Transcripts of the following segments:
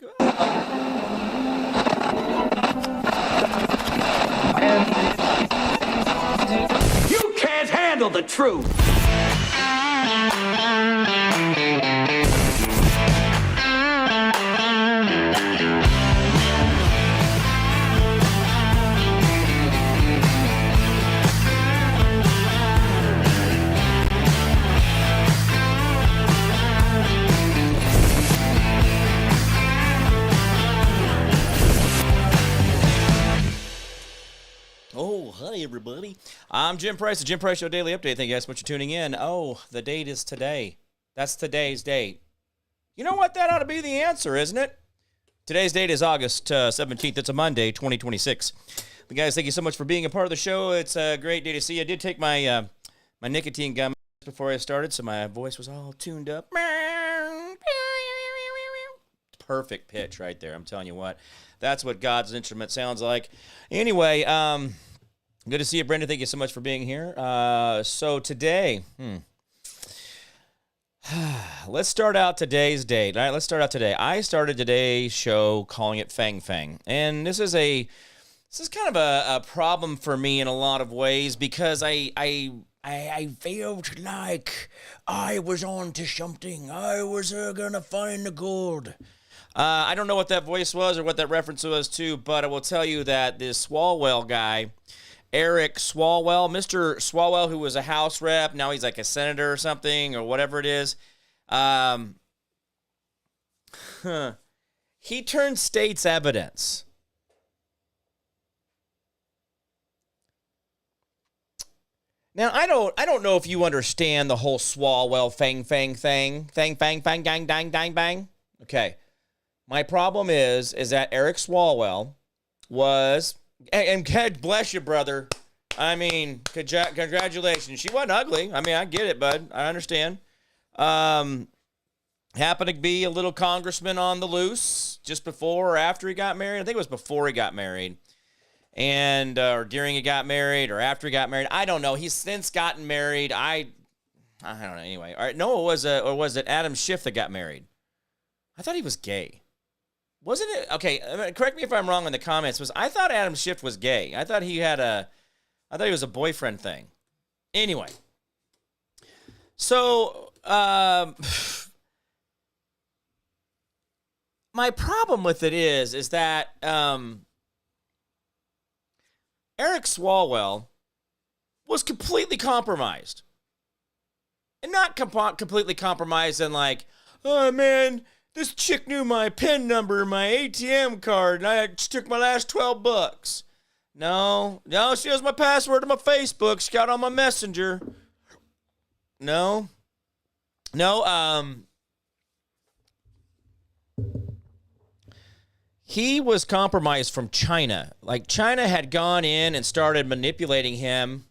back. You can't handle the truth. Oh, hi, everybody. I'm Jim Price, the Jim Price Show Daily Update. Thank you guys so much for tuning in. Oh, the date is today. That's today's date. You know what? That ought to be the answer, isn't it? Today's date is August 17th. It's a Monday, 2026. But guys, thank you so much for being a part of the show. It's a great day to see you. I did take my my nicotine gum before I started, so my voice was all tuned up. Perfect pitch right there. I'm telling you what. That's what God's instrument sounds like. Anyway, good to see you, Brenda. Thank you so much for being here. So today, let's start out today's date. All right, let's start out today. I started today's show calling it FANG. And this is kind of a problem for me in a lot of ways because I felt like I was on to something. I was gonna find the gold. I don't know what that voice was or what that reference was to, but I will tell you that this Swalwell guy, Eric Swalwell, Mr. Swalwell, who was a House rep, now he's like a senator or something or whatever it is, he turned state's evidence. Now, I don't know if you understand the whole Swalwell fang thing. Fang, dang, dang, bang. Okay. My problem is that Eric Swalwell was, and God bless you, brother. I mean, congratulations. She wasn't ugly. I mean, I get it, bud. I understand. Happened to be a little congressman on the loose just before or after he got married. I think it was before he got married. And, or during he got married or after he got married. I don't know. He's since gotten married. I don't know. Anyway. All right. No, or was it Adam Schiff that got married? I thought he was gay. Wasn't it? Okay, correct me if I'm wrong in the comments. I thought Adam Schiff was gay. I thought he was a boyfriend thing. Anyway. So, my problem with it is that Eric Swalwell was completely compromised. And not completely compromised in like, oh, man, this chick knew my PIN number, my ATM card, and I just took my last $12. No, she has my password to my Facebook. She got on my messenger. No. He was compromised from China. Like, China had gone in and started manipulating him.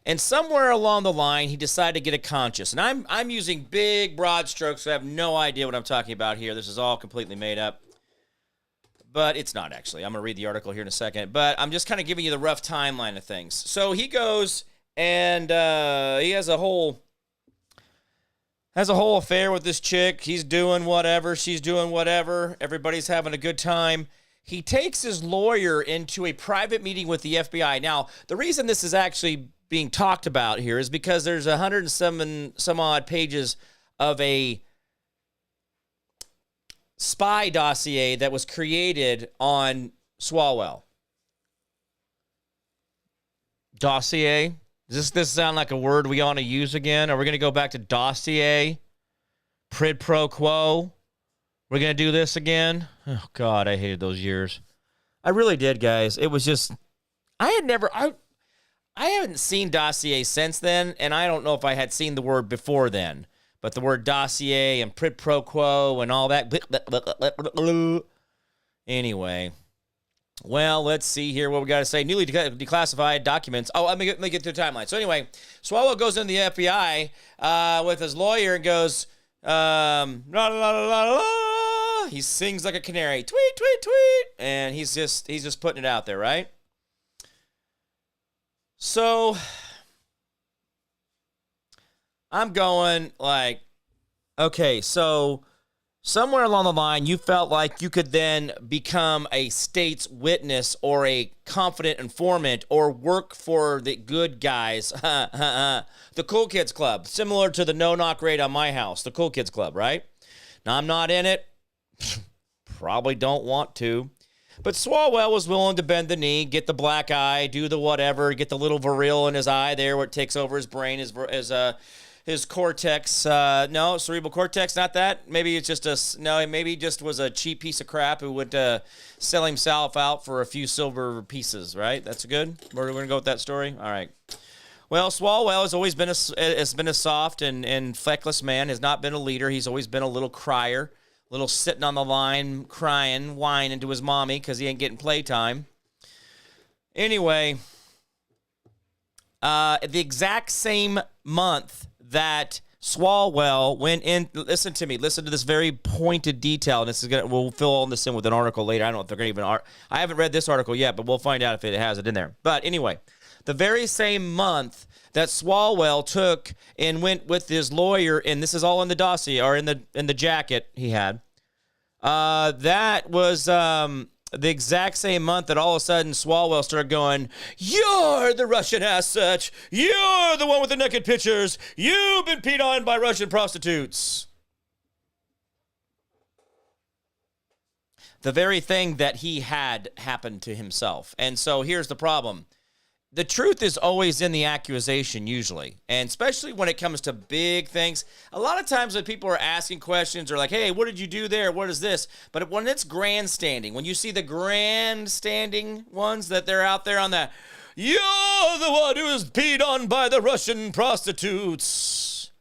And somewhere along the line, he decided to get a conscience. And I'm using big, broad strokes, so I have no idea what I'm talking about here. This is all completely made up. But it's not, actually. I'm going to read the article here in a second. But I'm just kind of giving you the rough timeline of things. So he goes and he has a whole affair with this chick. He's doing whatever. She's doing whatever. Everybody's having a good time. He takes his lawyer into a private meeting with the FBI. Now, the reason this is actually being talked about here is because there's 107 some odd pages of a spy dossier that was created on Swalwell. Dossier? Does this sound like a word we ought to use again? Are we going to go back to dossier? Prid pro quo? We're going to do this again? Oh, God, I hated those years. I really did, guys. It was just, I haven't seen dossier since then, and I don't know if I had seen the word before then. But the word dossier and prid pro quo and all that. Anyway. Well, let's see here what we got to say. Newly declassified documents. Oh, let me get to the timeline. So anyway, Swalwell goes into the FBI with his lawyer and goes, la, la, la, la, la. He sings like a canary. Tweet, tweet, tweet. And he's just putting it out there, right? So I'm going like, okay, so somewhere along the line, you felt like you could then become a state's witness or a confident informant or work for the good guys. The Cool Kids Club, similar to the no-knock raid on my house, the Cool Kids Club, right? Now, I'm not in it. Probably don't want to. But Swalwell was willing to bend the knee, get the black eye, do the whatever, get the little viril in his eye there where it takes over his brain, his cortex. No, cerebral cortex, not that. Maybe it's just maybe he just was a cheap piece of crap who would sell himself out for a few silver pieces, right? That's good? We're going to go with that story? All right. Well, Swalwell has always been a soft and feckless man, has not been a leader. He's always been a little crier. Little sitting on the line, crying, whining to his mommy because he ain't getting playtime. Anyway, the exact same month that Swalwell went in, listen to this very pointed detail, and we'll fill all this in with an article later. I don't know if they're going to even, I haven't read this article yet, but we'll find out if it has it in there. But anyway, the very same month that Swalwell took and went with his lawyer, and this is all in the dossier, or in the jacket he had. That was the exact same month that all of a sudden Swalwell started going, "You're the Russian asset. You're the one with the naked pictures. You've been peed on by Russian prostitutes." The very thing that he had happened to himself. And so here's the problem. The truth is always in the accusation, usually, and especially when it comes to big things. A lot of times when people are asking questions or like, hey, what did you do there? What is this? But when it's grandstanding, when you see the grandstanding ones that they're out there on that, you're the one who was peed on by the Russian prostitutes.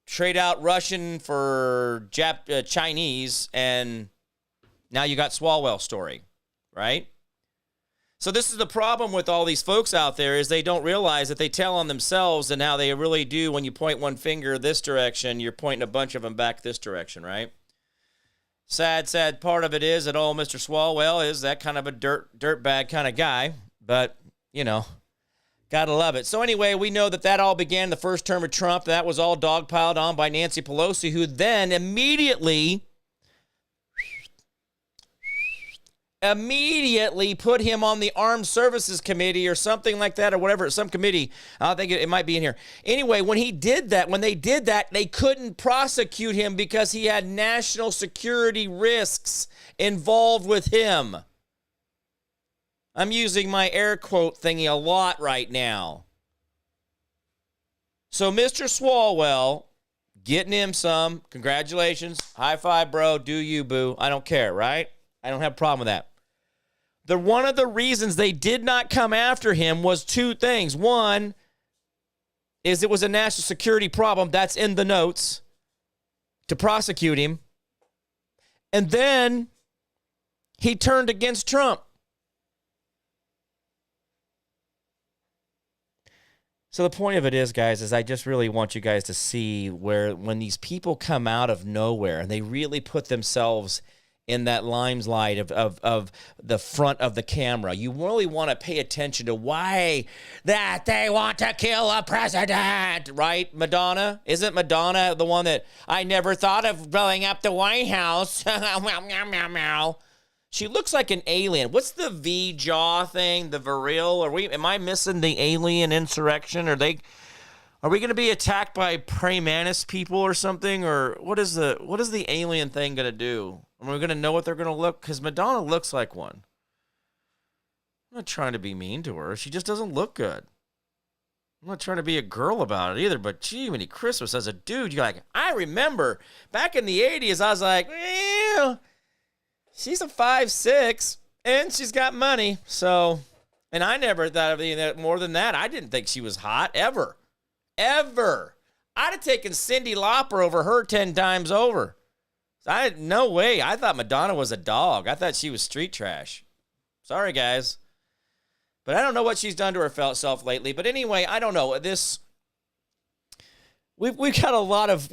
Trade out Russian for Chinese, and now you got Swalwell's story, right? So this is the problem with all these folks out there is they don't realize that they tell on themselves and how they really do. When you point one finger this direction, you're pointing a bunch of them back this direction, right? Sad part of it is that old Mr. Swalwell is that kind of a dirtbag kind of guy, but, you know, gotta love it. So anyway, we know that all began the first term of Trump. That was all dogpiled on by Nancy Pelosi, who then immediately put him on the Armed Services Committee or something like that, or whatever, some committee. I think it might be in here. Anyway, when they did that, they couldn't prosecute him because he had national security risks involved with him. I'm using my air quote thingy a lot right now. So Mr. Swalwell, getting him some. Congratulations. High five, bro. Do you, boo. I don't care, right? I don't have a problem with that. One of the reasons they did not come after him was two things. One is it was a national security problem. That's in the notes to prosecute him. And then he turned against Trump. So the point of it is, guys, is I just really want you guys to see when these people come out of nowhere and they really put themselves in that limelight of the front of the camera, you really want to pay attention to why that they want to kill a president, right? Madonna? Isn't Madonna the one that I never thought of blowing up the White House? She looks like an alien. What's the V jaw thing? The viril? Am I missing the alien insurrection? Are we going to be attacked by praying mantis people or something? Or what is the alien thing going to do? Are we going to know what they're going to look? Because Madonna looks like one. I'm not trying to be mean to her. She just doesn't look good. I'm not trying to be a girl about it either, but gee, many Christmas as a dude, you're like, I remember back in the 80s, I was like, well, she's a 5'6", and she's got money. So, and I never thought of anything more than that. I didn't think she was hot, ever. Ever. I'd have taken Cyndi Lauper over her 10 times over. No way. I thought Madonna was a dog. I thought she was street trash. Sorry, guys. But I don't know what she's done to herself lately. But anyway, I don't know. we've got a lot of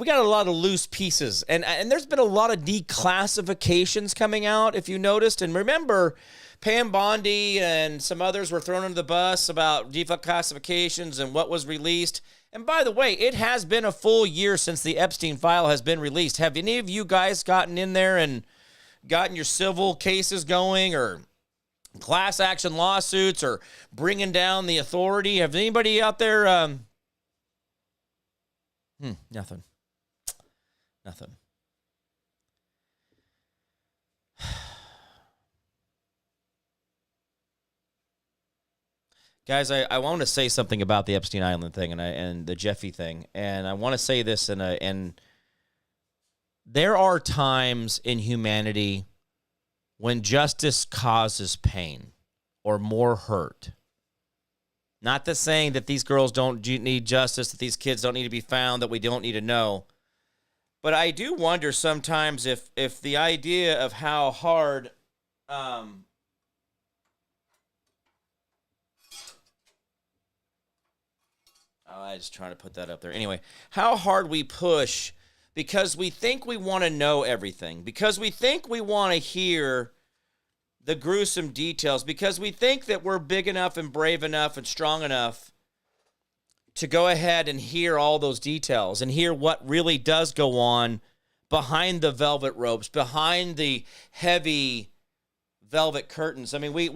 loose pieces, and there's been a lot of declassifications coming out, if you noticed. And remember, Pam Bondi and some others were thrown under the bus about declassifications and what was released. And by the way, it has been a full year since the Epstein file has been released. Have any of you guys gotten in there and gotten your civil cases going, or class action lawsuits, or bringing down the authority? Have anybody out there? Nothing. Guys, I want to say something about the Epstein Island thing and the Jeffy thing, and I want to say this, and there are times in humanity when justice causes pain or more hurt. Not that saying that these girls don't need justice, that these kids don't need to be found, that we don't need to know, but I do wonder sometimes if the idea of how hard I was trying to put that up there. Anyway, how hard we push because we think we want to know everything, because we think we want to hear the gruesome details, because we think that we're big enough and brave enough and strong enough to go ahead and hear all those details and hear what really does go on behind the velvet ropes, behind the heavy velvet curtains. I mean, we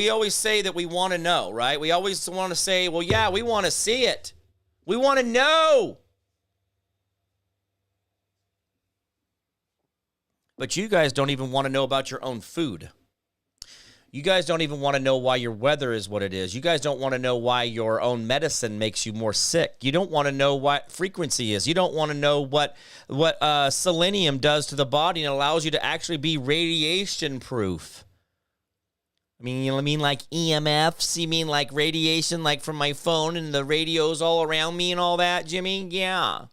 always say that we want to know, right? We always want to say, well, yeah, we want to see it. We want to know. But you guys don't even want to know about your own food. You guys don't even want to know why your weather is what it is. You guys don't want to know why your own medicine makes you more sick. You don't want to know what frequency is. You don't want to know what selenium does to the body and allows you to actually be radiation proof. I mean like EMFs? You mean like radiation, like from my phone and the radios all around me and all that, Jimmy? Yeah.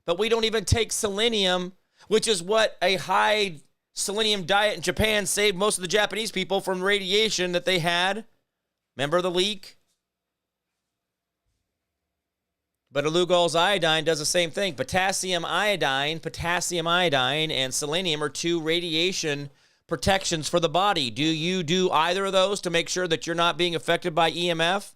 But we don't even take selenium, which is what a high selenium diet in Japan saved most of the Japanese people from radiation that they had. Remember the leak? But Alugol's iodine does the same thing. Potassium iodine, and selenium are two radiation protections for the body. Do you do either of those to make sure that you're not being affected by EMF?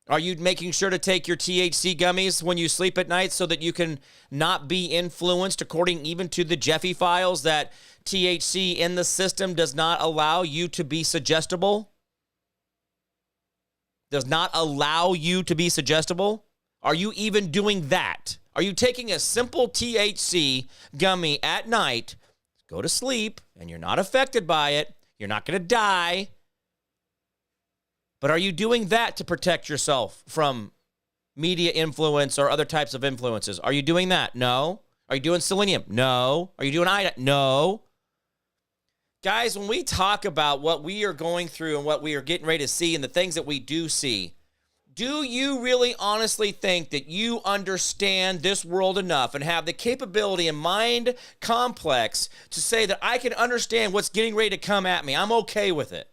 Are you making sure to take your THC gummies when you sleep at night so that you can not be influenced, according even to the Jeffy files, that THC in the system does not allow you to be suggestible? Does not allow you to be suggestible? Are you even doing that? Are you taking a simple THC gummy at night, go to sleep, and you're not affected by it? You're not going to die. But are you doing that to protect yourself from media influence or other types of influences? Are you doing that? No. Are you doing selenium? No. Are you doing iodine? No. Guys, when we talk about what we are going through and what we are getting ready to see and the things that we do see, do you really honestly think that you understand this world enough and have the capability and mind complex to say that I can understand what's getting ready to come at me? I'm okay with it.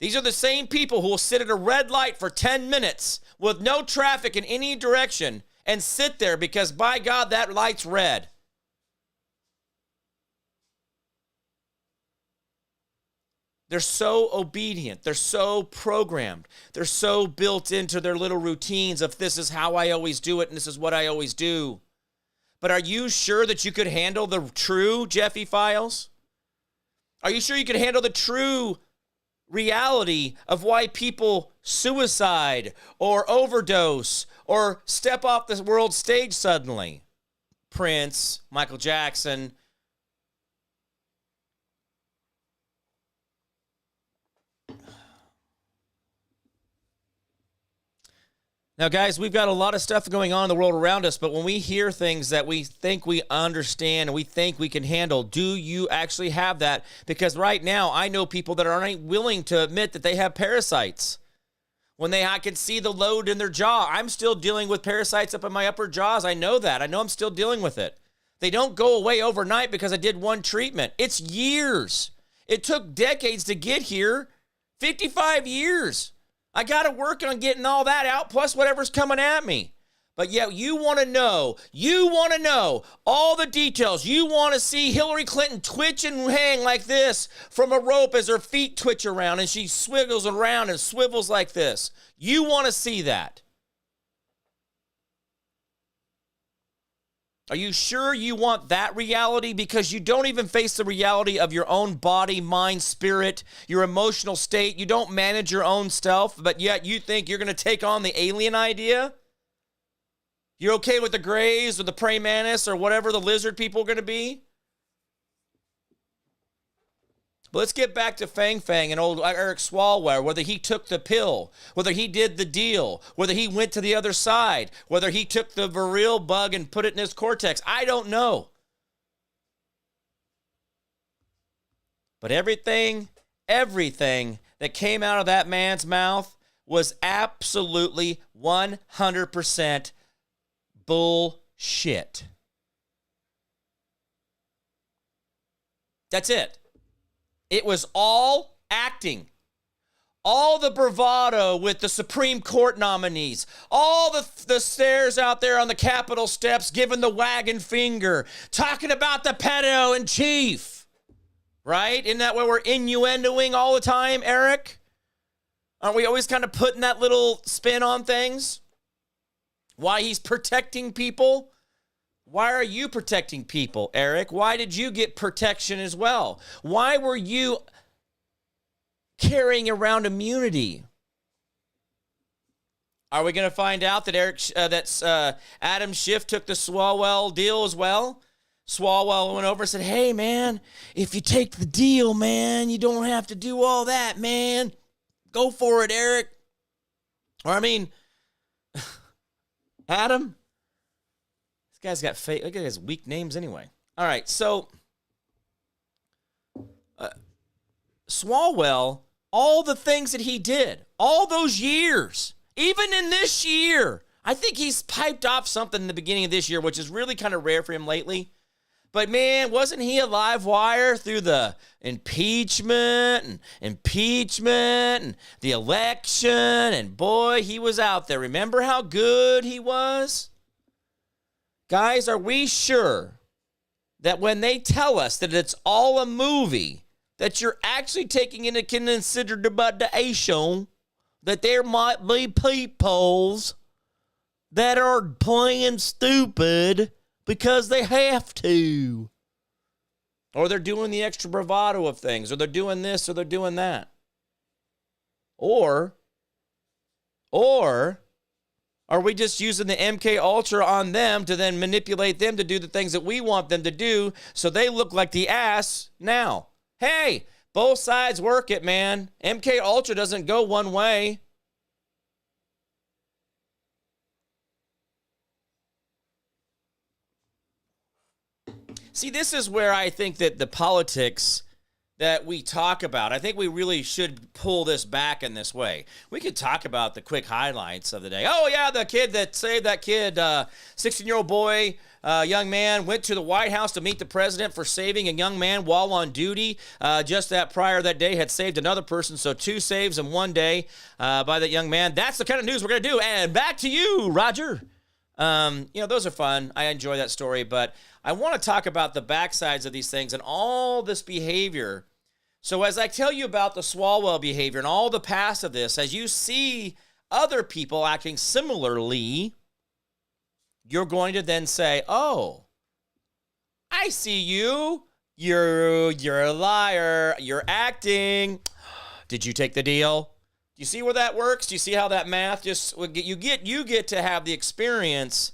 These are the same people who will sit at a red light for 10 minutes with no traffic in any direction and sit there because, by God, that light's red. They're so obedient. They're so programmed. They're so built into their little routines of this is how I always do it and this is what I always do. But are you sure that you could handle the true Jeffy files? Are you sure you could handle the true reality of why people suicide or overdose or step off the world stage suddenly? Prince, Michael Jackson. Now, guys, we've got a lot of stuff going on in the world around us, but when we hear things that we think we understand and we think we can handle, do you actually have that? Because right now, I know people that aren't willing to admit that they have parasites. I can see the load in their jaw. I'm still dealing with parasites up in my upper jaws. I know that. I know I'm still dealing with it. They don't go away overnight because I did one treatment. It's years. It took decades to get here. 55 years. I got to work on getting all that out, plus whatever's coming at me. But yet you want to know all the details. You want to see Hillary Clinton twitch and hang like this from a rope as her feet twitch around and she swiggles around and swivels like this. You want to see that. Are you sure you want that reality? Because you don't even face the reality of your own body, mind, spirit, your emotional state. You don't manage your own self, but yet you think you're going to take on the alien idea? You're okay with the Greys or the praying mantis or whatever the lizard people are going to be? But let's get back to Fang and old Eric Swalwell, whether he took the pill, whether he did the deal, whether he went to the other side, whether he took the virile bug and put it in his cortex. I don't know. But everything that came out of that man's mouth was absolutely 100% bullshit. That's it. It was all acting. All the bravado with the Supreme Court nominees, all the stares out there on the Capitol steps giving the wagging finger, talking about the pedo in chief, right? Isn't that what we're innuendoing all the time, Eric? Aren't we always kind of putting that little spin on things? Why he's protecting people? Why are you protecting people, Eric? Why did you get protection as well? Why were you carrying around immunity? Are we going to find out that Adam Schiff took the Swalwell deal as well? Swalwell went over and said, "Hey, man, if you take the deal, man, you don't have to do all that, man. Go for it, Eric." Or, I mean, Adam, this guy's got fake. Look at his weak names anyway. All right, so Swalwell, all the things that he did, all those years, even in this year, I think he's piped off something in the beginning of this year, which is really kind of rare for him lately. But man, wasn't he a live wire through the impeachment and the election? And boy, he was out there. Remember how good he was? Guys, are we sure that when they tell us that it's all a movie, that you're actually taking into consideration that there might be peoples that are playing stupid because they have to? Or they're doing the extra bravado of things, or they're doing this, or they're doing that. Or are we just using the MK Ultra on them to then manipulate them to do the things that we want them to do so they look like the ass now? Hey, both sides work it, man. MK Ultra doesn't go one way. See, this is where I think that the politics that we talk about, I think we really should pull this back in this way. We could talk about the quick highlights of the day. Oh, yeah, the kid that saved that kid, 16-year-old boy, young man, went to the White House to meet the president for saving a young man while on duty. Just that prior that day had saved another person, so 2 saves in one day by that young man. That's the kind of news we're going to do. And back to you, Roger. Those are fun. I enjoy that story, but I want to talk about the backsides of these things and all this behavior. So as I tell you about the Swalwell behavior and all the past of this, as you see other people acting similarly, you're going to then say, "Oh, I see you. You're a liar. You're acting. Did you take the deal?" Do you see where that works? Do you see how that math just you get to have the experience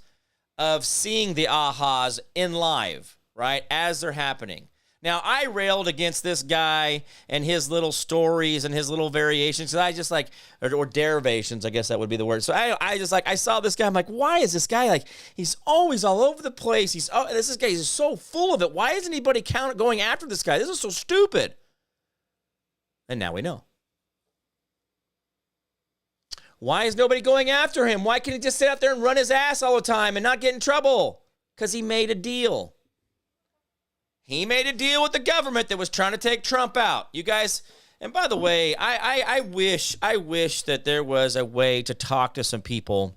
of seeing the ahas in live, right, as they're happening. Now, I railed against this guy and his little stories and his little variations. I just or derivations, I guess that would be the word. So I saw this guy. I'm like, why is this guy he's always all over the place. This guy is so full of it. Why isn't anybody going after this guy? This is so stupid. And now we know. Why is nobody going after him? Why can't he just sit out there and run his ass all the time and not get in trouble? Because he made a deal. He made a deal with the government that was trying to take Trump out. You guys, and by the way, I wish that there was a way to talk to some people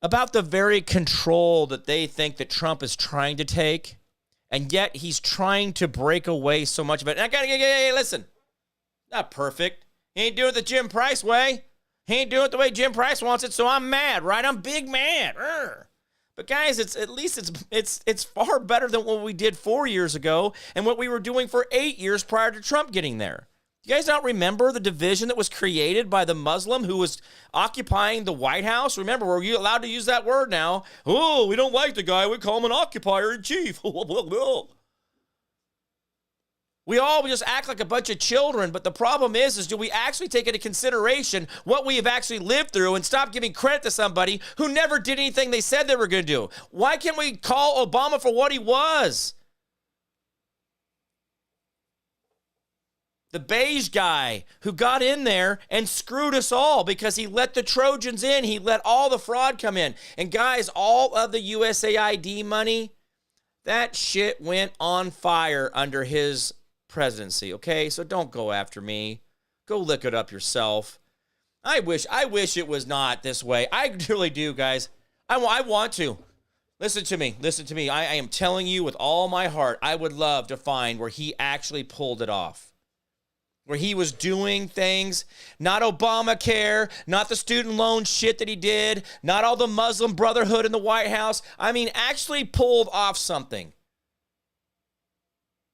about the very control that they think that Trump is trying to take, and yet he's trying to break away so much of it. And I gotta listen, not perfect. He ain't doing it the Jim Price way. He ain't doing it the way Jim Price wants it, so I'm mad, right? I'm big mad. But guys, it's far better than what we did 4 years ago and what we were doing for 8 years prior to Trump getting there. You guys not remember the division that was created by the Muslim who was occupying the White House? Remember, were you allowed to use that word now? Oh, we don't like the guy. We call him an occupier-in-chief. We all just act like a bunch of children, but the problem is do we actually take into consideration what we have actually lived through and stop giving credit to somebody who never did anything they said they were going to do? Why can't we call Obama for what he was? The beige guy who got in there and screwed us all because he let the Trojans in. He let all the fraud come in. And guys, all of the USAID money, that shit went on fire under his presidency, okay? So don't go after me. Go look it up yourself. I wish it was not this way. I really do, guys. I want to. Listen to me. I am telling you with all my heart, I would love to find where he actually pulled it off. Where he was doing things, not Obamacare, not the student loan shit that he did, not all the Muslim Brotherhood in the White House. I mean, actually pulled off something.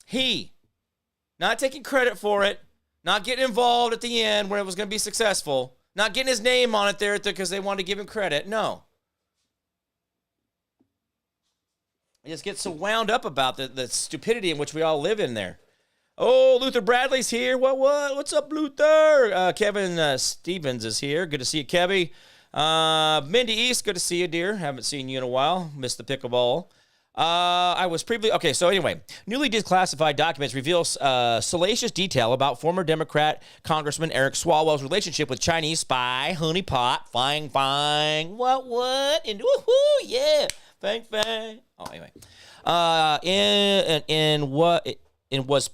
He, not taking credit for it, not getting involved at the end where it was going to be successful, not getting his name on it there because they wanted to give him credit. No. I just get so wound up about the stupidity in which we all live in there. Oh, Luther Bradley's here. What's up, Luther? Kevin Stevens is here. Good to see you, Kevy. Mindy East, good to see you, dear. Haven't seen you in a while. Missed the pickleball. So anyway, newly declassified documents reveal salacious detail about former Democrat Congressman Eric Swalwell's relationship with Chinese spy Honey Pot. FANG. What? And woohoo, yeah. FANG. Oh, anyway. It was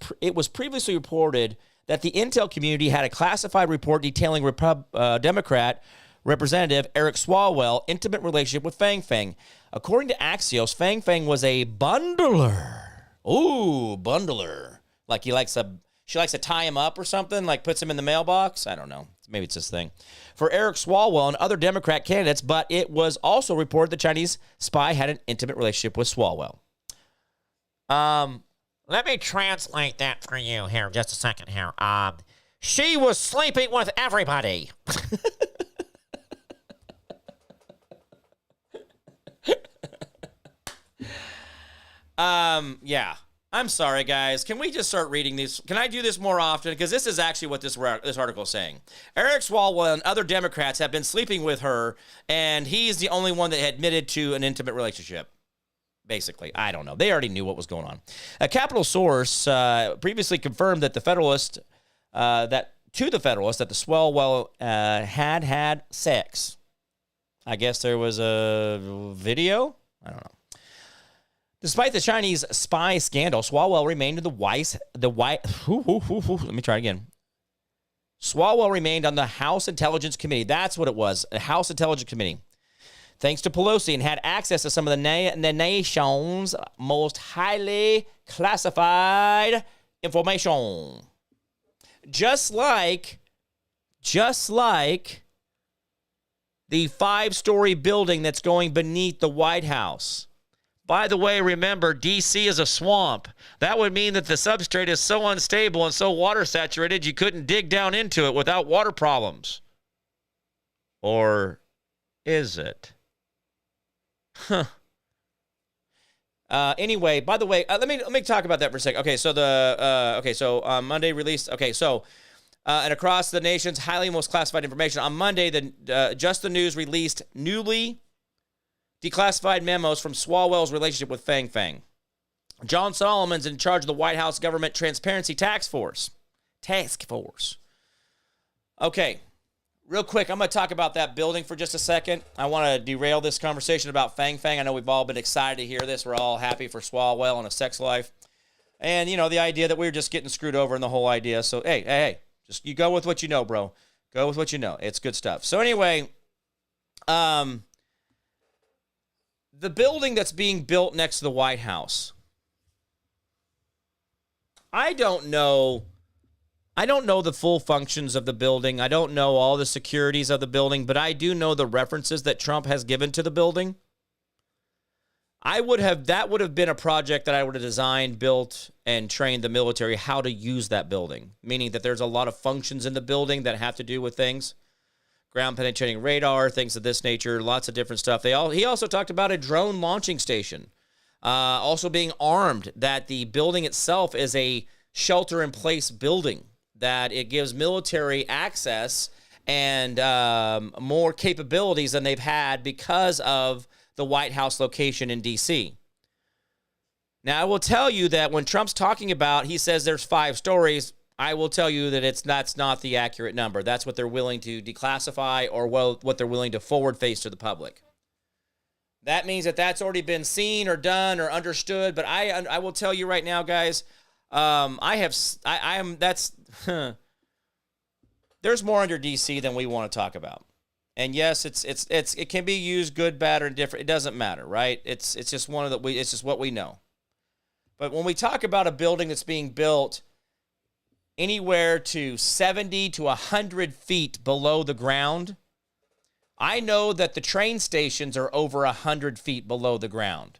previously reported that the intel community had a classified report detailing Democrat Representative Eric Swalwell's intimate relationship with FANG. According to Axios, FANG was a bundler. Ooh, bundler. Like she likes to tie him up or something, like puts him in the mailbox. I don't know. Maybe it's this thing. For Eric Swalwell and other Democrat candidates, but it was also reported the Chinese spy had an intimate relationship with Swalwell. Let me translate that for you here, just a second here. She was sleeping with everybody. Yeah. I'm sorry, guys. Can we just start reading these? Can I do this more often? Because this is actually what this article is saying. Eric Swalwell and other Democrats have been sleeping with her, and he's the only one that admitted to an intimate relationship. Basically, I don't know. They already knew what was going on. A Capitol source previously confirmed that the Federalist, that the Swalwell had sex. I guess there was a video. I don't know. Despite the Chinese spy scandal, Swalwell remained in let me try again. Swalwell remained on the House Intelligence Committee. That's what it was, a House Intelligence Committee. Thanks to Pelosi, and had access to some of the nation's most highly classified information. Just like the 5-story building that's going beneath the White House. By the way, remember, D.C. is a swamp. That would mean that the substrate is so unstable and so water saturated you couldn't dig down into it without water problems. Or is it? Huh. Anyway, by the way, let me talk about that for a second. Okay, so Monday released. Okay, so and across the nation's highly most classified information on Monday, Just the News released newly declassified memos from Swalwell's relationship with FANG. John Solomon's in charge of the White House Government Transparency Task Force. Okay. Real quick, I'm going to talk about that building for just a second. I want to derail this conversation about FANG. I know we've all been excited to hear this. We're all happy for Swalwell and a sex life. And, you know, the idea that we were just getting screwed over in the whole idea. So, hey, just you go with what you know, bro. Go with what you know. It's good stuff. So, anyway, the building that's being built next to the White House, I don't know the full functions of the building. I don't know all the securities of the building, but I do know the references that Trump has given to the building. That would have been a project that I would have designed, built, and trained the military how to use that building, meaning that there's a lot of functions in the building that have to do with things. Ground penetrating radar, things of this nature, lots of different stuff. He also talked about a drone launching station, also being armed, that the building itself is a shelter-in-place building, that it gives military access and more capabilities than they've had because of the White House location in D.C. Now, I will tell you that when Trump's talking about, he says there's 5 stories, I will tell you that that's not the accurate number. That's what they're willing to declassify, or what they're willing to forward face to the public. That means that that's already been seen or done or understood. But I will tell you right now, guys, there's more under DC than we want to talk about. And yes, it can be used good, bad, or indifferent. It doesn't matter, right? It's just it's just what we know. But when we talk about a building that's being built anywhere to 70 to 100 feet below the ground, I know that the train stations are over 100 feet below the ground.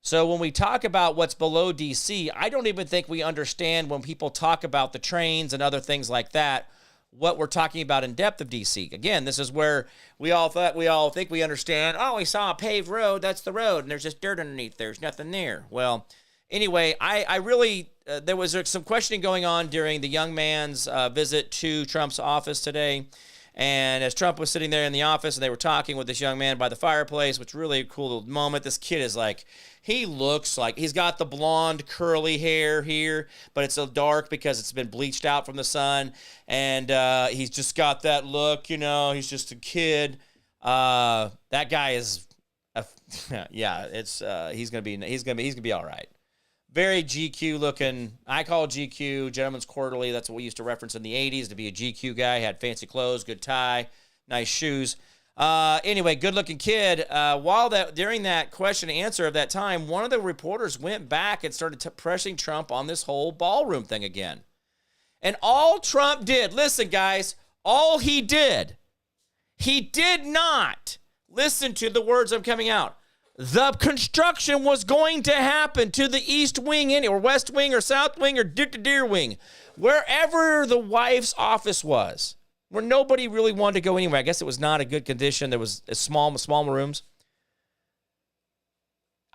So when we talk about what's below DC, I don't even think we understand when people talk about the trains and other things like that, what we're talking about in depth of DC. Again, this is where we all think we understand, oh, we saw a paved road, that's the road, and there's just dirt underneath, there's nothing there. Well, anyway, I really, there was some questioning going on during the young man's visit to Trump's office today. And as Trump was sitting there in the office and they were talking with this young man by the fireplace, which really a cool little moment. This kid is like, he looks like he's got the blonde curly hair here, but it's so dark because it's been bleached out from the sun. And he's just got that look, he's just a kid. That guy is, he's gonna be all right. Very GQ looking. I call it GQ, Gentleman's Quarterly. That's what we used to reference in the 80s to be a GQ guy. Had fancy clothes, good tie, nice shoes. Anyway, good looking kid. During that question and answer of that time, one of the reporters went back and started pressing Trump on this whole ballroom thing again. And all Trump did, listen guys, he did not listen to the words I'm coming out. The construction was going to happen to the east wing or west wing or south wing or deer wing, wherever the wife's office was, where nobody really wanted to go anywhere. I guess it was not a good condition. There was small rooms.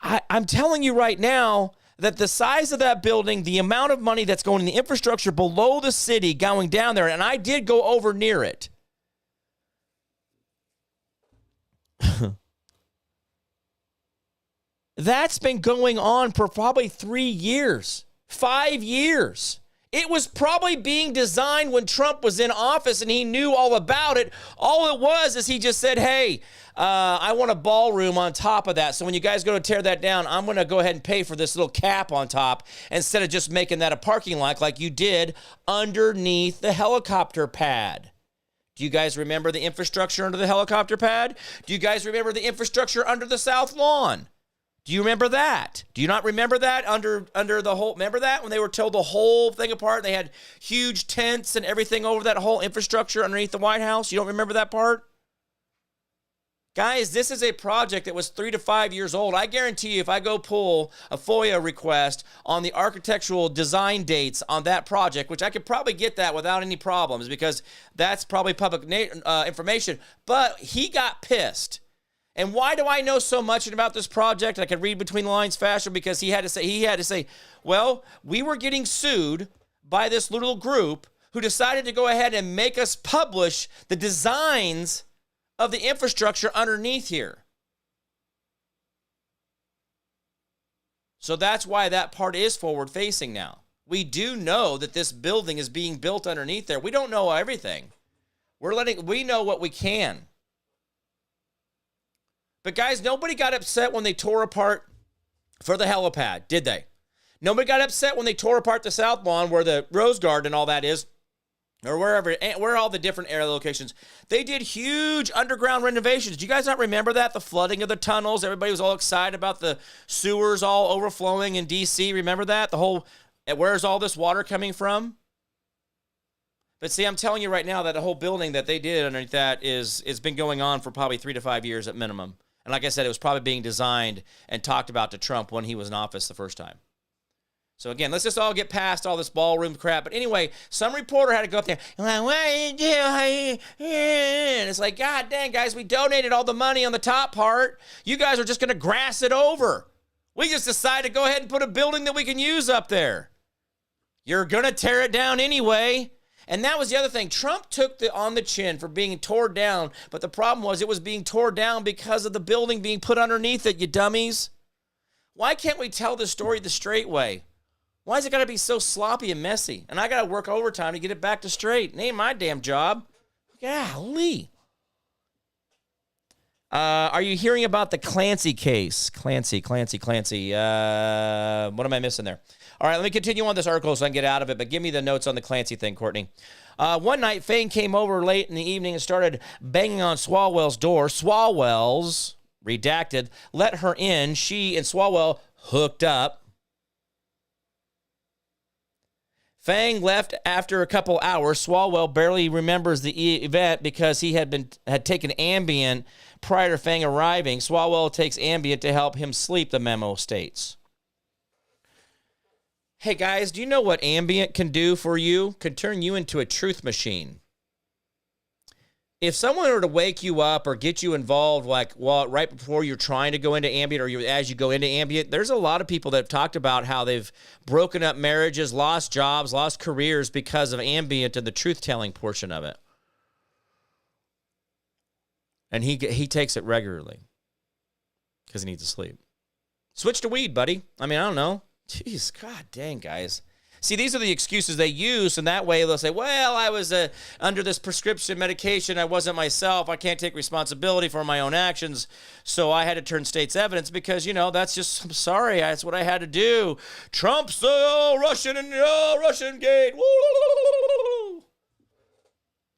I'm telling you right now that the size of that building, the amount of money that's going in the infrastructure below the city going down there, and I did go over near it. That's been going on for probably 3 years, 5 years. It was probably being designed when Trump was in office and he knew all about it. All it was is he just said, hey, I want a ballroom on top of that. So when you guys go to tear that down, I'm going to go ahead and pay for this little cap on top instead of just making that a parking lot like you did underneath the helicopter pad. Do you guys remember the infrastructure under the helicopter pad? Do you guys remember the infrastructure under the South Lawn? Do you remember that? Do you not remember that under the whole, remember that when they were told the whole thing apart? They had huge tents and everything over that whole infrastructure underneath the White House. You don't remember that part? Guys, this is a project that was 3 to 5 years old. I guarantee you if I go pull a FOIA request on the architectural design dates on that project, which I could probably get that without any problems because that's probably public information, but he got pissed. And why do I know so much about this project? I could read between the lines faster because he had to say, well, we were getting sued by this little group who decided to go ahead and make us publish the designs of the infrastructure underneath here. So that's why that part is forward facing now. We do know that this building is being built underneath there. We don't know everything. We know what we can. But guys, nobody got upset when they tore apart for the helipad, did they? Nobody got upset when they tore apart the South Lawn where the Rose Garden and all that is. or where all the different area locations, they did huge underground renovations. Do you guys not remember that? The flooding of the tunnels. Everybody was all excited about the sewers all overflowing in D.C. Remember that? Where's all this water coming from? But see, I'm telling you right now that the whole building that they did underneath that it's been going on for probably 3 to 5 years at minimum. And like I said, it was probably being designed and talked about to Trump when he was in office the first time. So again, let's just all get past all this ballroom crap. But anyway, some reporter had to go up there. Like, what did you do? And it's like, God dang, guys, we donated all the money on the top part. You guys are just going to grass it over. We just decided to go ahead and put a building that we can use up there. You're going to tear it down anyway. And that was the other thing. Trump took on the chin for being torn down. But the problem was it was being torn down because of the building being put underneath it, you dummies. Why can't we tell the story the straight way? Why is it got to be so sloppy and messy? And I got to work overtime to get it back to straight. It ain't my damn job. Golly. Are you hearing about the Clancy case? Clancy. What am I missing there? All right, let me continue on this article so I can get out of it, but give me the notes on the Clancy thing, Courtney. One night, FANG came over late in the evening and started banging on Swalwell's door. Swalwell's, redacted, let her in. She and Swalwell hooked up. FANG left after a couple hours. Swalwell barely remembers the event because he had taken Ambien prior to FANG arriving. Swalwell takes Ambien to help him sleep, the memo states. Hey guys, do you know what Ambien can do for you? Can turn you into a truth machine. If someone were to wake you up or get you involved, right before you're trying to go into Ambien or as you go into Ambien, there's a lot of people that have talked about how they've broken up marriages, lost jobs, lost careers because of Ambien and the truth-telling portion of it. And he takes it regularly because he needs to sleep. Switch to weed, buddy. I mean, I don't know. Jeez, god dang, guys. See, these are the excuses they use, and that way they'll say, well, I was under this prescription medication. I wasn't myself. I can't take responsibility for my own actions, so I had to turn state's evidence because, that's just, I'm sorry, that's what I had to do. Trump's Russian and Russian gate.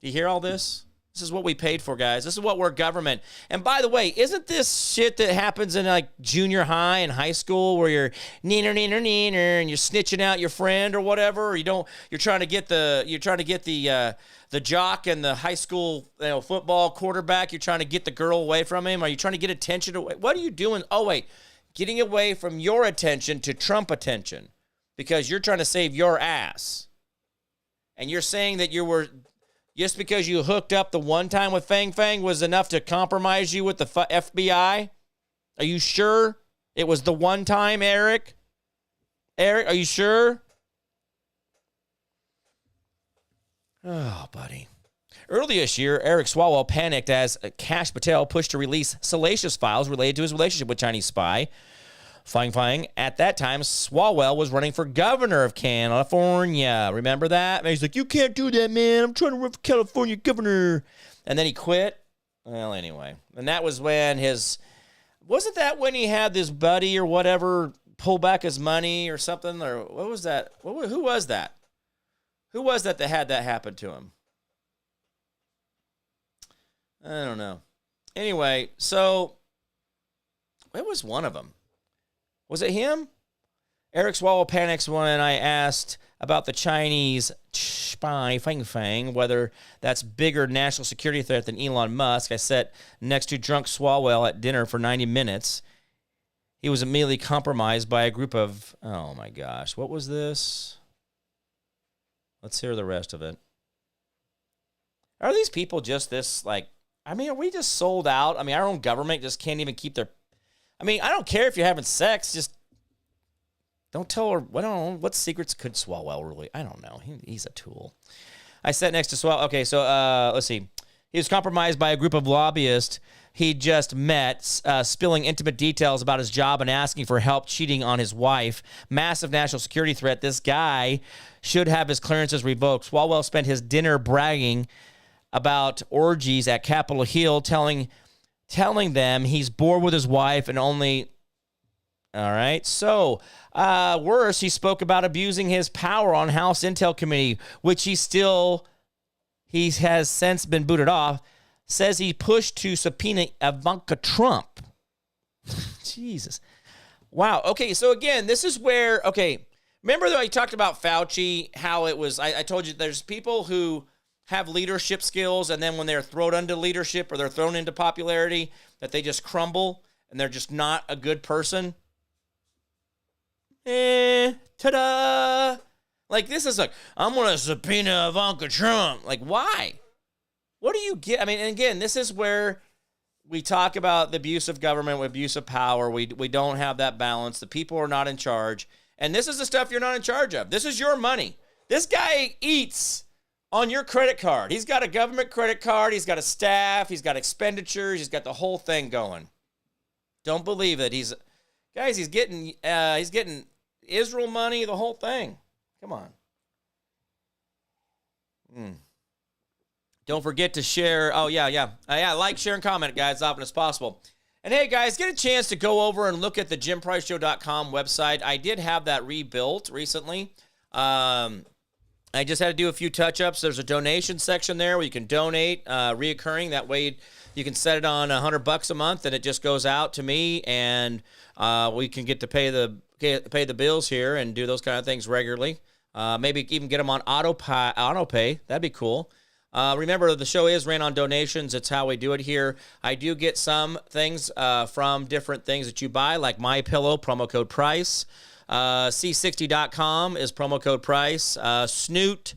You hear all this? This is what we paid for, guys. This is what we're government. And by the way, isn't this shit that happens in like junior high and high school where you're neener and you're snitching out your friend or whatever, or you're trying to get the jock and the high school football quarterback, you're trying to get the girl away from him, are you trying to get attention away? What are you doing? Oh wait, getting away from your attention to Trump attention because you're trying to save your ass. And you're saying that just because you hooked up the one time with FANG was enough to compromise you with the FBI? Are you sure it was the one time, Eric? Eric, are you sure? Oh, buddy. Earlier this year, Eric Swalwell panicked as Kash Patel pushed to release salacious files related to his relationship with Chinese spy FANG. At that time, Swalwell was running for governor of California. Remember that? And he's like, you can't do that, man. I'm trying to run for California governor. And then he quit. Well, anyway. And that was when wasn't that when he had this buddy or whatever pull back his money or something? Or what was that? Who was that? Who was that had that happen to him? I don't know. Anyway, so it was one of them. Was it him? Eric Swalwell panics when I asked about the Chinese spy FANG, whether that's bigger national security threat than Elon Musk. I sat next to drunk Swalwell at dinner for 90 minutes. He was immediately compromised by a group of, oh my gosh, what was this? Let's hear the rest of it. Are these people just this, are we just sold out? Our own government just can't even keep their... I don't care if you're having sex, just don't tell her. I don't know. What secrets could Swalwell really? I don't know. He's a tool. I sat next to Swalwell. Okay, so let's see. He was compromised by a group of lobbyists he just met, spilling intimate details about his job and asking for help cheating on his wife. Massive national security threat. This guy should have his clearances revoked. Swalwell spent his dinner bragging about orgies at Capitol Hill, telling them he's bored with his wife and only... All right. So, worse, he spoke about abusing his power on House Intel Committee, which he still he has since been booted off, says he pushed to subpoena Ivanka Trump. Jesus. Wow. Okay, so again, this is where, remember though I talked about Fauci, how it was, I told you there's people who have leadership skills, and then when they're thrown into leadership or they're thrown into popularity, that they just crumble and they're just not a good person. Ta-da! Like, this is like, I'm going to subpoena Ivanka Trump. Like, why? What do you get? I mean, and again, this is where we talk about the abuse of government, abuse of power. We don't have that balance. The people are not in charge. And this is the stuff you're not in charge of. This is your money. This guy eats on your credit card. He's got a government credit card. He's got a staff. He's got expenditures. He's got the whole thing going. Don't believe it. He's getting Israel money, the whole thing. Come on. Don't forget to share. Oh, yeah. Like, share, and comment, guys, as often as possible. And, hey, guys, get a chance to go over and look at the JimPriceShow.com website. I did have that rebuilt recently. I just had to do a few touch-ups. There's a donation section there where you can donate reoccurring. That way you can set it on $100 a month, and it just goes out to me, and we can get to pay the bills here and do those kind of things regularly. Maybe even get them on auto pay. That'd be cool. Remember, the show is ran on donations. It's how we do it here. I do get some things from different things that you buy, like My Pillow, promo code PRICE. C60.com is promo code PRICE. Snoot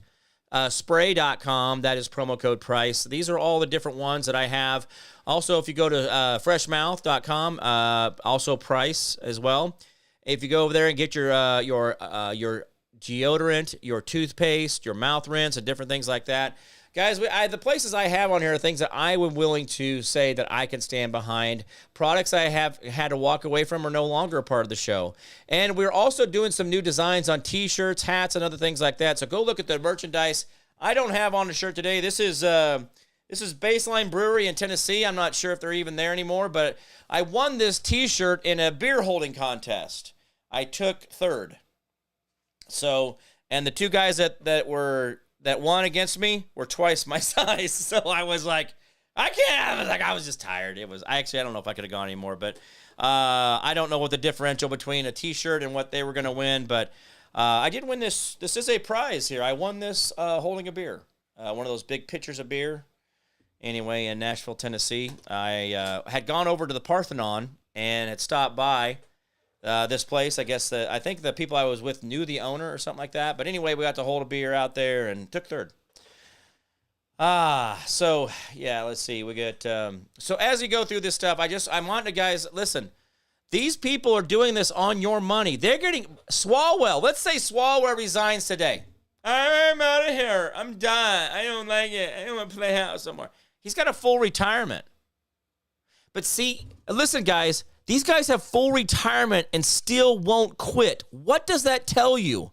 spray.com, that is promo code PRICE. These are all the different ones that I have. Also, if you go to freshmouth.com, also PRICE as well. If you go over there and get your deodorant, your toothpaste, your mouth rinse, and different things like that. Guys, the places I have on here are things that I am willing to say that I can stand behind. Products I have had to walk away from are no longer a part of the show. And we're also doing some new designs on T-shirts, hats, and other things like that. So go look at the merchandise. I don't have on the shirt today. This is Baseline Brewery in Tennessee. I'm not sure if they're even there anymore, but I won this T-shirt in a beer holding contest. I took third. So, and the two guys that won against me were twice my size. So I was like, I was just tired. I don't know if I could have gone anymore, but I don't know what the differential between a T-shirt and what they were going to win, but I did win this. This is a prize here. I won this holding a beer, one of those big pitchers of beer. Anyway, in Nashville, Tennessee, I had gone over to the Parthenon and had stopped by this place. I guess I think the people I was with knew the owner or something like that. But anyway, we got to hold a beer out there and took third. So yeah, let's see. We get so as you go through this stuff, I'm wanting to, guys, listen. These people are doing this on your money. They're getting Swalwell. Let's say Swalwell resigns today. I'm out of here. I'm done. I don't like it. I don't want to play house somewhere. He's got a full retirement. But see, listen, guys. These guys have full retirement and still won't quit. What does that tell you?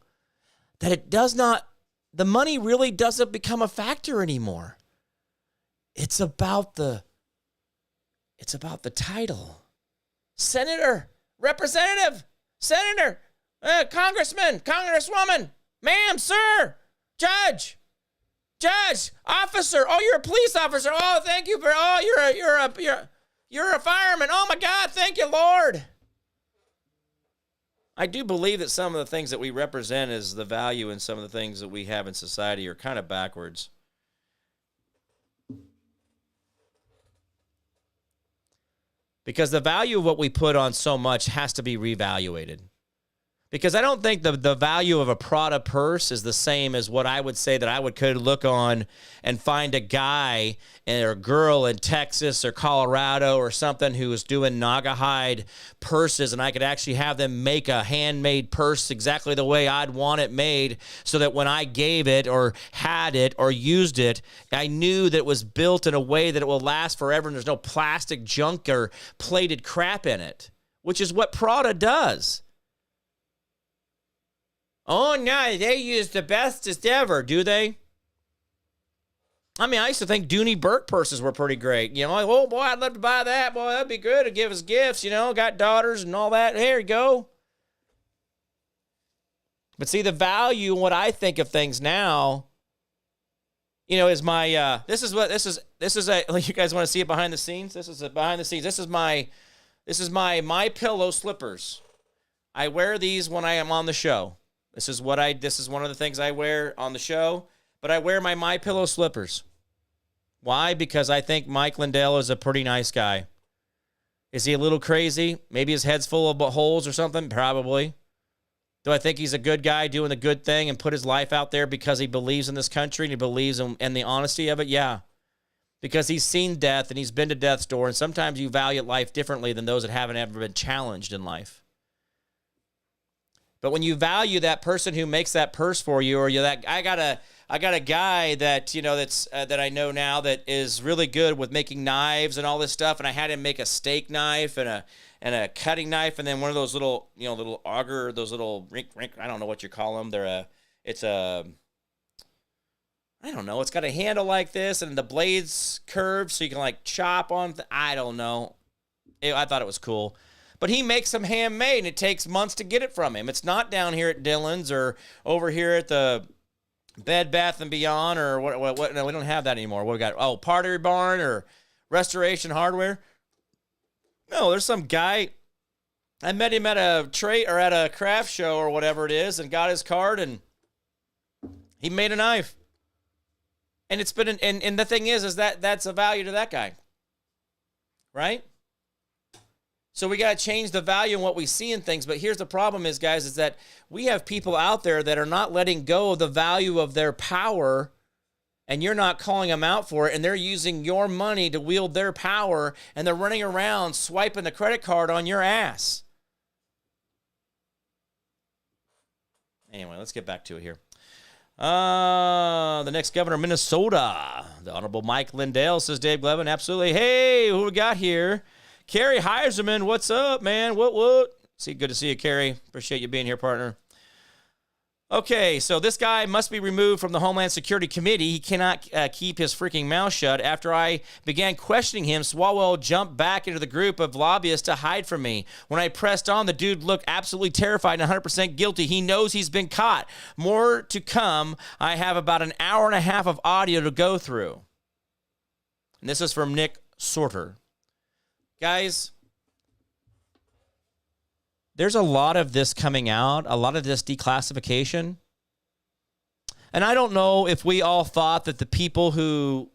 That the money really doesn't become a factor anymore. It's about the title. Senator, representative, senator, congressman, congresswoman, ma'am, sir, judge, officer. Oh, you're a police officer. Oh, thank you you're a fireman. Oh, my God. Thank you, Lord. I do believe that some of the things that we represent as the value in some of the things that we have in society are kind of backwards. Because the value of what we put on so much has to be reevaluated. Because I don't think the value of a Prada purse is the same as what I would say that I could look on and find a guy or a girl in Texas or Colorado or something who is doing Naugahyde purses, and I could actually have them make a handmade purse exactly the way I'd want it made, so that when I gave it or had it or used it, I knew that it was built in a way that it will last forever and there's no plastic junk or plated crap in it, which is what Prada does. Oh, no, they use the bestest ever, do they? I mean, I used to think Dooney Burke purses were pretty great. You know, like, oh, boy, I'd love to buy that. Boy, that'd be good to give us gifts, you know, got daughters and all that. Here you go. But see, the value in what I think of things now is my this is a you guys want to see it behind the scenes? This is a behind the scenes. This is my pillow slippers. I wear these when I am on the show. This is one of the things I wear on the show, but I wear my pillow slippers. Why? Because I think Mike Lindell is a pretty nice guy. Is he a little crazy? Maybe his head's full of holes or something? Probably. Do I think he's a good guy doing the good thing and put his life out there because he believes in this country and he believes in the honesty of it? Yeah. Because he's seen death and he's been to death's door, and sometimes you value life differently than those that haven't ever been challenged in life. But when you value that person who makes that purse for you, or I got a guy that that I know now that is really good with making knives and all this stuff, and I had him make a steak knife and a cutting knife, and then one of those little little auger, those little rink, I don't know what you call them. I don't know. It's got a handle like this, and the blade's curved, so you can like chop on. I don't know. I thought it was cool. But he makes them handmade, and it takes months to get it from him. It's not down here at Dillon's or over here at the Bed Bath & Beyond or what. No, we don't have that anymore. What we got? Oh, Pottery Barn or Restoration Hardware. No, there's some guy. I met him at a trade or at a craft show or whatever it is, and got his card, and he made a knife. And it's been and the thing is that's a value to that guy, right? So we got to change the value in what we see in things. But here's the problem is, guys, is that we have people out there that are not letting go of the value of their power, and you're not calling them out for it, and they're using your money to wield their power, and they're running around swiping the credit card on your ass. Anyway, let's get back to it here. The next governor of Minnesota, the Honorable Mike Lindell, says Dave Glevin. Absolutely. Hey, who we got here? Kerry Heiserman, what's up, man? What? Good to see you, Kerry. Appreciate you being here, partner. Okay, so this guy must be removed from the Homeland Security Committee. He cannot keep his freaking mouth shut. After I began questioning him, Swalwell jumped back into the group of lobbyists to hide from me. When I pressed on, the dude looked absolutely terrified and 100% guilty. He knows he's been caught. More to come. I have about an hour and a half of audio to go through. And this is from Nick Sorter. Guys, there's a lot of this coming out, a lot of this declassification. And I don't know if we all thought that the people who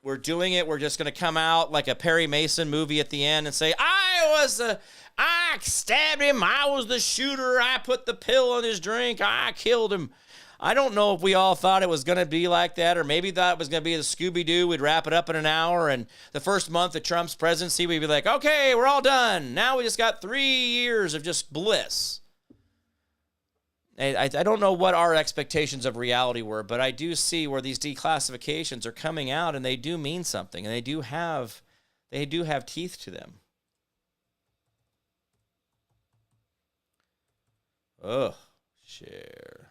were doing it were just going to come out like a Perry Mason movie at the end and say, I stabbed him, I was the shooter, I put the pill in his drink, I killed him. I don't know if we all thought it was going to be like that, or maybe thought it was going to be the Scooby-Doo. We'd wrap it up in an hour, and the first month of Trump's presidency, we'd be like, okay, we're all done. Now we just got 3 years of just bliss. I don't know what our expectations of reality were, but I do see where these declassifications are coming out, and they do mean something, and they do have teeth to them. Oh, share.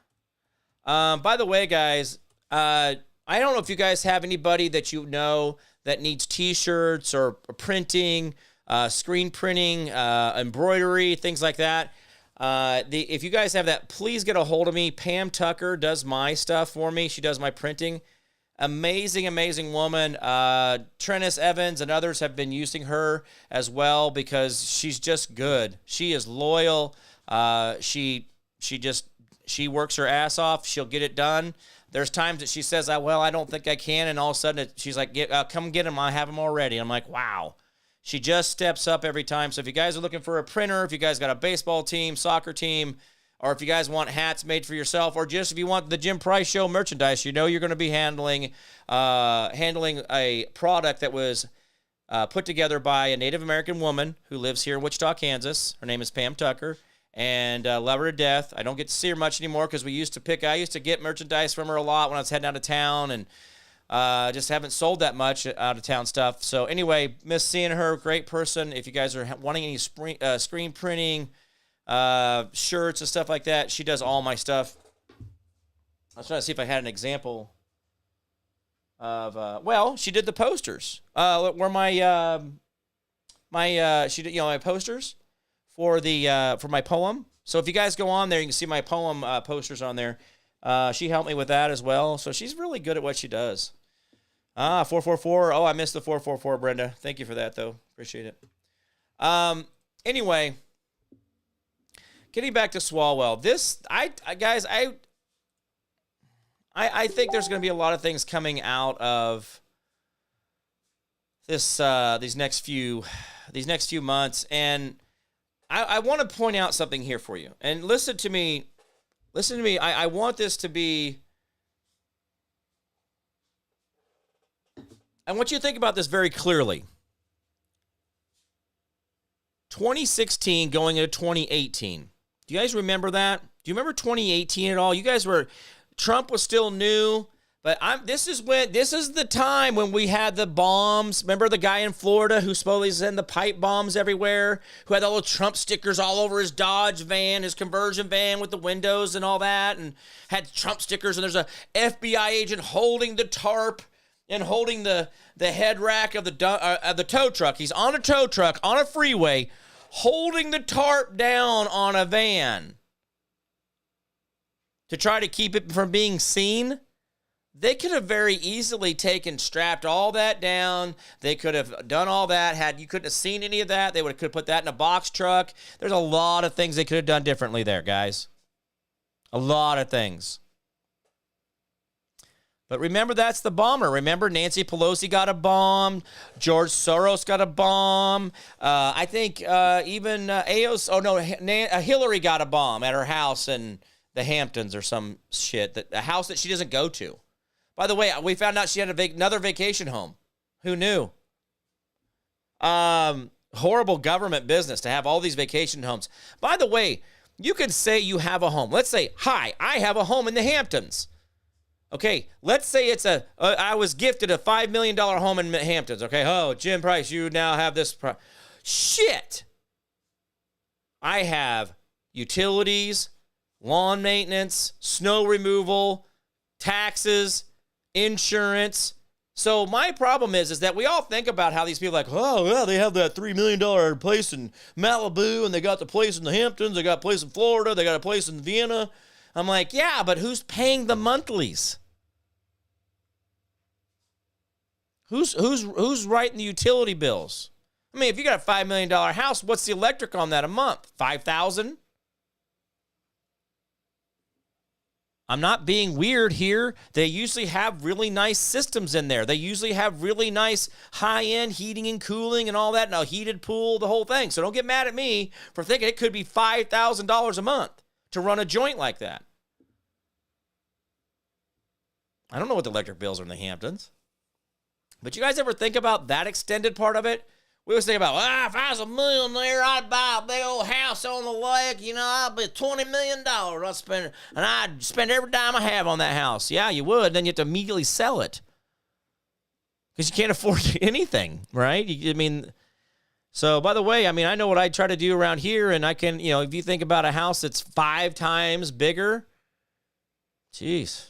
By the way, guys, I don't know if you guys have anybody that you know that needs T-shirts or printing, screen printing, embroidery, things like that. If you guys have that, please get a hold of me. Pam Tucker does my stuff for me. She does my printing. Amazing, amazing woman. Trennis Evans and others have been using her as well because she's just good. She is loyal. She works her ass off. She'll get it done. There's times that she says, well, I don't think I can. And all of a sudden she's like, come get them. I have them already. I'm like, wow. She just steps up every time. So if you guys are looking for a printer, if you guys got a baseball team, soccer team, or if you guys want hats made for yourself, or just if you want the Jim Price Show merchandise, you know you're going to be handling a product that was put together by a Native American woman who lives here in Wichita, Kansas. Her name is Pam Tucker. And love her to death. I don't get to see her much anymore because I used to get merchandise from her a lot when I was heading out of town, and just haven't sold that much out of town stuff. So anyway, miss seeing her. Great person. If you guys are wanting any screen printing, shirts and stuff like that, she does all my stuff. I was trying to see if I had an example of. She did the posters. Where my she did my posters. For my poem. So if you guys go on there, you can see my poem posters on there. She helped me with that as well. So she's really good at what she does. Ah, 444. Oh, I missed the 444, Brenda. Thank you for that, though. Appreciate it. Anyway, getting back to Swalwell. Guys, I think there's going to be a lot of things coming out of this these next few months, and I want to point out something here for you. And listen to me. I want this to be. I want you to think about this very clearly. 2016 going into 2018. Do you guys remember that? Do you remember 2018 at all? You guys were. Trump was still new, but this is the time when we had the bombs. Remember the guy in Florida who supposedly sent the pipe bombs everywhere, who had all the Trump stickers all over his Dodge van, his conversion van with the windows and all that, and had Trump stickers, and there's a FBI agent holding the tarp and holding the head rack of the tow truck. He's on a tow truck on a freeway holding the tarp down on a van to try to keep it from being seen. They could have very easily strapped all that down. They could have done all that. You couldn't have seen any of that. They could have put that in a box truck. There's a lot of things they could have done differently there, guys. A lot of things. But remember, that's the bomber. Remember, Nancy Pelosi got a bomb. George Soros got a bomb. I think even Hillary got a bomb at her house in the Hamptons or some shit. A house that she doesn't go to. By the way, we found out she had another vacation home. Who knew? Horrible government business to have all these vacation homes. By the way, you could say you have a home. Let's say, hi, I have a home in the Hamptons. Okay, let's say I was gifted a $5 million home in the Hamptons. Okay, oh, Jim Price, you now have this. Shit. I have utilities, lawn maintenance, snow removal, taxes, insurance. So my problem is that we all think about how these people are like, oh, well, they have that $3 million place in Malibu, and they got the place in the Hamptons, they got a place in Florida, they got a place in Vienna. I'm like, yeah, but who's paying the monthlies? Who's writing the utility bills? I mean, if you got a $5 million house, what's the electric on that a month? $5,000? I'm not being weird here. They usually have really nice systems in there. They usually have really nice high-end heating and cooling and all that, and a heated pool, the whole thing. So don't get mad at me for thinking it could be $5,000 a month to run a joint like that. I don't know what the electric bills are in the Hamptons. But you guys ever think about that extended part of it? We always think about, if I was a millionaire, I'd buy a big old house on the lake. You know, I'd be $20 million. I'd spend every dime I have on that house. Yeah, you would. Then you have to immediately sell it because you can't afford anything, right? So by the way, I know what I try to do around here, and I can, if you think about a house that's 5 times bigger, geez.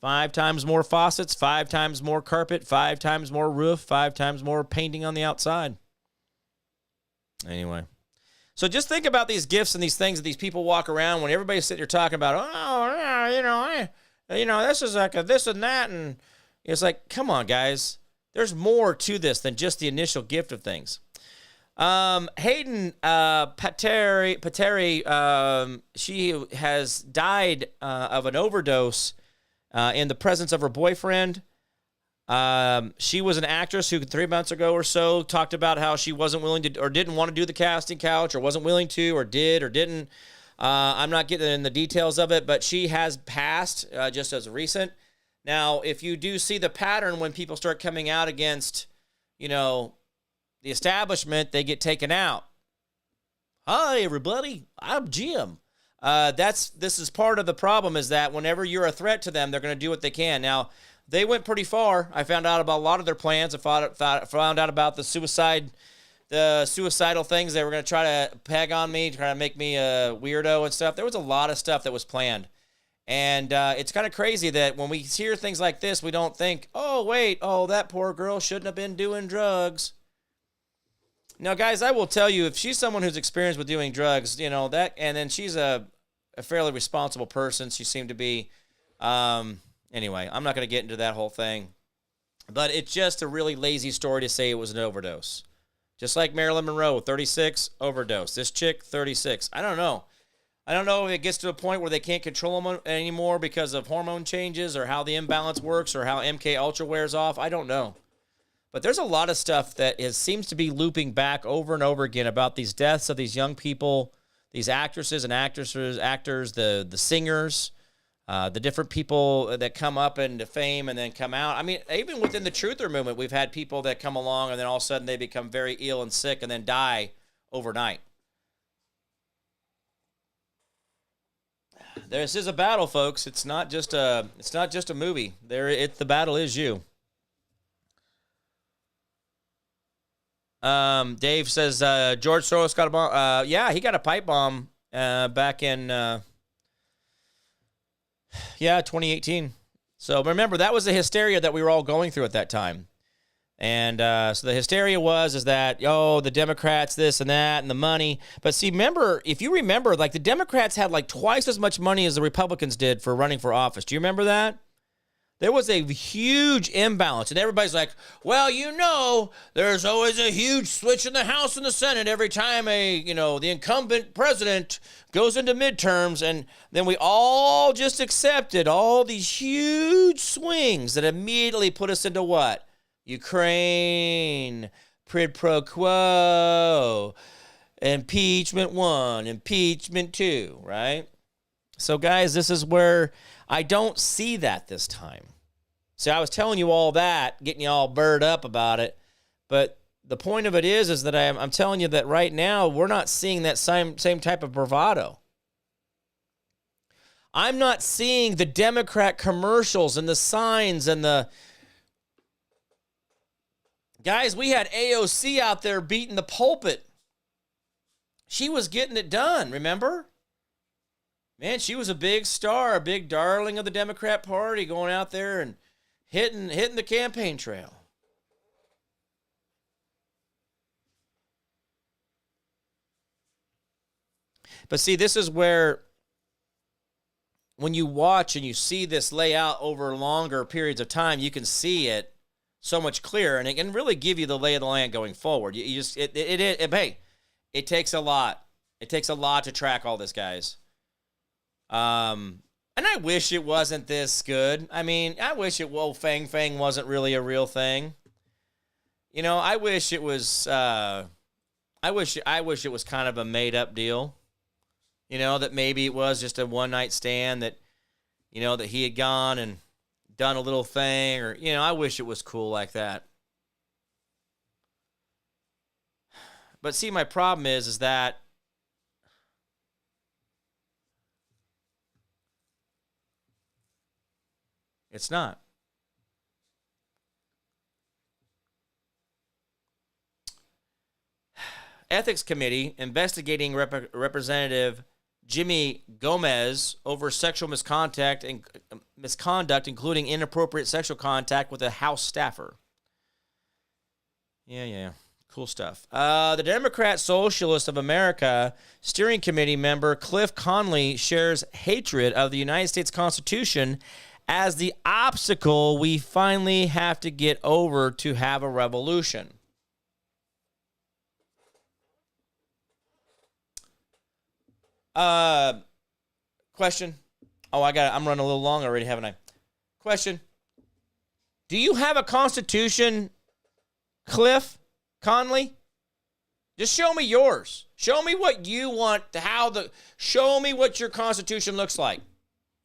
5 times more faucets, 5 times more carpet, 5 times more roof, 5 times more painting on the outside. Anyway. So just think about these gifts and these things that these people walk around when everybody's sitting here talking about, this is like a this and that. And it's like, come on, guys. There's more to this than just the initial gift of things. Hayden Pateri, she has died of an overdose in the presence of her boyfriend. She was an actress who 3 months ago or so talked about how she wasn't willing to or didn't want to do the casting couch or wasn't willing to or did or didn't. I'm not getting in the details of it, but she has passed just as recent. Now, if you do see the pattern when people start coming out against, the establishment, they get taken out. Hi, everybody. I'm Jim. This is part of the problem is that whenever you're a threat to them, they're going to do what they can. Now, they went pretty far. I found out about a lot of their plans. I found out about the suicidal things they were going to try to peg on me, try to make me a weirdo and stuff. There was a lot of stuff that was planned. And it's kind of crazy that when we hear things like this, we don't think, that poor girl shouldn't have been doing drugs. Now, guys, I will tell you, if she's someone who's experienced with doing drugs, and then she's a fairly responsible person. She seemed to be. Anyway, I'm not going to get into that whole thing. But it's just a really lazy story to say it was an overdose. Just like Marilyn Monroe, 36, overdose. This chick, 36. I don't know. I don't know if it gets to a point where they can't control them anymore because of hormone changes or how the imbalance works or how MK Ultra wears off. I don't know. But there's a lot of stuff that seems to be looping back over and over again about these deaths of these young people, these actors, the singers, the different people that come up into fame and then come out. I mean, even within the truther movement, we've had people that come along and then all of a sudden they become very ill and sick and then die overnight. This is a battle, folks. It's not just a movie. The battle is you. Dave says George Soros got a bomb. Yeah, he got a pipe bomb back in 2018. So remember, that was the hysteria that we were all going through at that time. And so the hysteria is that, the Democrats, this and that, and the money. But see, if you remember, like the Democrats had like twice as much money as the Republicans did for running for office. Do you remember that? There was a huge imbalance. And everybody's like, well, there's always a huge switch in the House and the Senate every time the incumbent president goes into midterms. And then we all just accepted all these huge swings that immediately put us into what? Ukraine, quid pro quo, impeachment 1, impeachment 2, right? So, guys, this is where I don't see that this time. See, I was telling you all that, getting you all burred up about it, but the point of it is that I'm telling you that right now we're not seeing that same type of bravado. I'm not seeing the Democrat commercials and the signs and the... Guys, we had AOC out there beating the pulpit. She was getting it done, remember? Man, she was a big star, a big darling of the Democrat Party, going out there and hitting the campaign trail. But see, this is where when you watch and you see this lay out over longer periods of time, you can see it so much clearer, and it can really give you the lay of the land going forward. It takes a lot. It takes a lot to track all this, guys. And I wish it wasn't this good. I mean, I wish FANG wasn't really a real thing. I wish it was. I wish it was kind of a made up deal. That maybe it was just a one night stand that, that he had gone and done a little thing, or I wish it was cool like that. But see, my problem is that it's not. Ethics Committee investigating Representative Jimmy Gomez over sexual misconduct, including inappropriate sexual contact with a House staffer. Yeah. Cool stuff. The Democrat Socialist of America Steering Committee member Cliff Conley shares hatred of the United States Constitution as the obstacle we finally have to get over to have a revolution. Question. I'm running a little long already, haven't I? Question. Do you have a constitution, Cliff Conley? Just show me yours. Show me what you want, show me what your constitution looks like.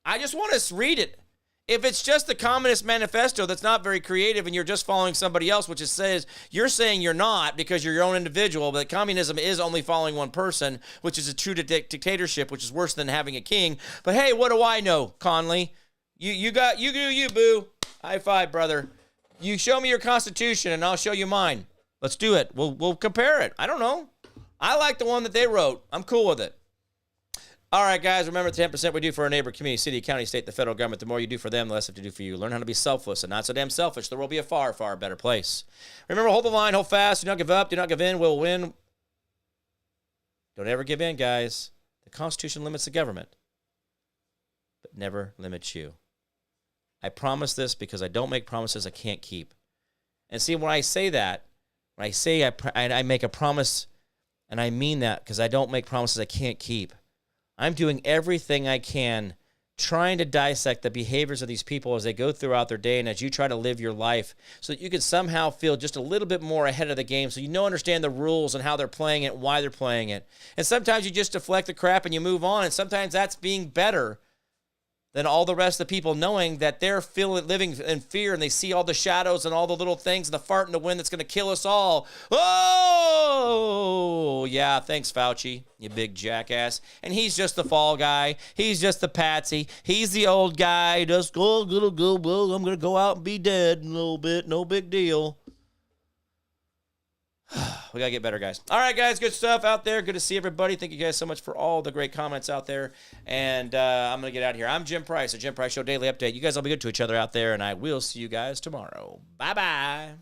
I just want to read it. If it's just the Communist Manifesto that's not very creative and you're just following somebody else, which says you're saying you're not because you're your own individual, but communism is only following one person, which is a true dictatorship, which is worse than having a king. But hey, what do I know, Conley? You do, boo. High five, brother. You show me your constitution and I'll show you mine. Let's do it. We'll compare it. I don't know. I like the one that they wrote. I'm cool with it. All right, guys, remember the 10% we do for our neighbor, community, city, county, state, the federal government. The more you do for them, the less they have to do for you. Learn how to be selfless and not so damn selfish. There will be a far, far better place. Remember, hold the line, hold fast. Do not give up. Do not give in. We'll win. Don't ever give in, guys. The Constitution limits the government, but never limits you. I promise this because I don't make promises I can't keep. And see, when I say that, when I say I make a promise, and I mean that because I don't make promises I can't keep. I'm doing everything I can trying to dissect the behaviors of these people as they go throughout their day and as you try to live your life so that you can somehow feel just a little bit more ahead of the game so you understand the rules and how they're playing it and why they're playing it. And sometimes you just deflect the crap and you move on, and sometimes that's being better than all the rest of the people knowing that they're living in fear and they see all the shadows and all the little things and the fart in the wind that's going to kill us all. Oh, yeah, thanks, Fauci, you big jackass. And he's just the fall guy. He's just the patsy. He's the old guy. Just, I'm going to go out and be dead in a little bit. No big deal. We got to get better, guys. All right, guys, good stuff out there. Good to see everybody. Thank you guys so much for all the great comments out there. And I'm going to get out of here. I'm Jim Price, the Jim Price Show Daily Update. You guys all be good to each other out there, and I will see you guys tomorrow. Bye-bye.